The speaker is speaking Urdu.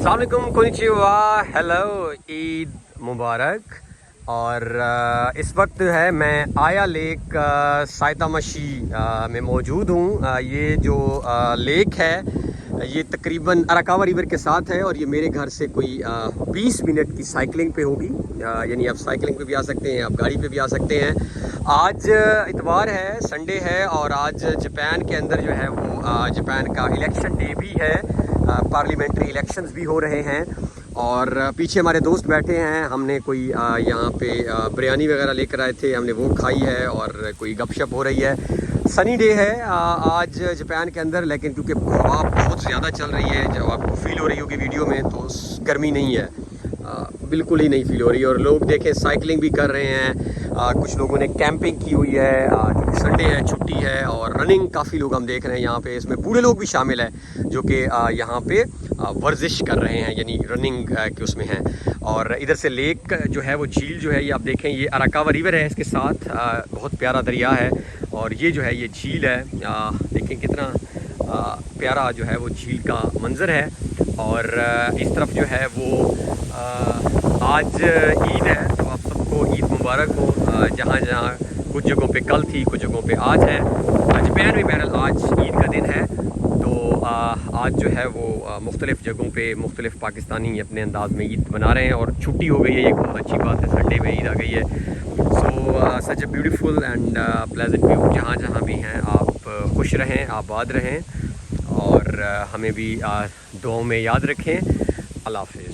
السلام علیکم، کنیچیوا، ہیلو، عید مبارک۔ اور اس وقت ہے میں آیا لیک سائتامشی میں موجود ہوں۔ یہ جو لیک ہے یہ تقریباً اراکاوا ریور کے ساتھ ہے، اور یہ میرے گھر سے کوئی 20 منٹ کی سائیکلنگ پہ ہوگی۔ یعنی آپ سائیکلنگ پہ بھی آ سکتے ہیں، آپ گاڑی پہ بھی آ سکتے ہیں۔ آج اتوار ہے، سنڈے ہے، اور آج جاپان کے اندر جو ہے وہ جاپان کا الیکشن ڈے بھی ہے، پارلیمنٹری الیکشنز بھی ہو رہے ہیں۔ اور پیچھے ہمارے دوست بیٹھے ہیں، ہم نے کوئی یہاں پہ بریانی وغیرہ لے کر آئے تھے، ہم نے وہ کھائی ہے، اور کوئی گپ شپ ہو رہی ہے۔ سنی ڈے ہے آج جاپان کے اندر، لیکن کیونکہ ہوا بہت زیادہ چل رہی ہے، جو آپ کو فیل ہو رہی ہوگی ویڈیو میں، تو گرمی نہیں ہے، بالکل ہی نہیں فیل ہو رہی ہے۔ اور لوگ دیکھیں سائیکلنگ بھی کر رہے ہیں، کچھ لوگوں نے کیمپنگ کی ہوئی ہے، کیونکہ سنڈے ہے، چھٹی ہے، اور رننگ کافی لوگ ہم دیکھ رہے ہیں یہاں پہ، اس میں بوڑھے لوگ بھی شامل ہیں جو کہ یہاں پہ ورزش کر رہے ہیں، یعنی رننگ کے اس میں ہیں۔ اور ادھر سے لیک جو ہے وہ جھیل جو ہے یہ آپ دیکھیں، یہ اراکاوا ریور ہے، اس کے ساتھ بہت پیارا دریا ہے، اور یہ جو ہے یہ جھیل ہے، دیکھیں کتنا پیارا جو ہے وہ جھیل کا منظر ہے۔ اور اس طرف جو ہے وہ آج عید ہے، تو آپ سب کو عید مبارک ہو۔ جہاں جہاں کچھ جگہوں پہ کل تھی، کچھ جگہوں پہ آج ہے، جاپان میں بہرحال آج عید کا دن ہے۔ تو آج جو ہے وہ مختلف جگہوں پہ مختلف پاکستانی اپنے انداز میں عید منا رہے ہیں، اور چھٹی ہو گئی ہے، یہ بہت اچھی بات ہے، سنڈے میں عید آ گئی ہے۔ So such a beautiful and pleasant view. جہاں جہاں بھی ہیں آپ خوش رہیں، آباد رہیں، اور ہمیں بھی دعاؤں میں یاد رکھیں۔ اللہ حافظ۔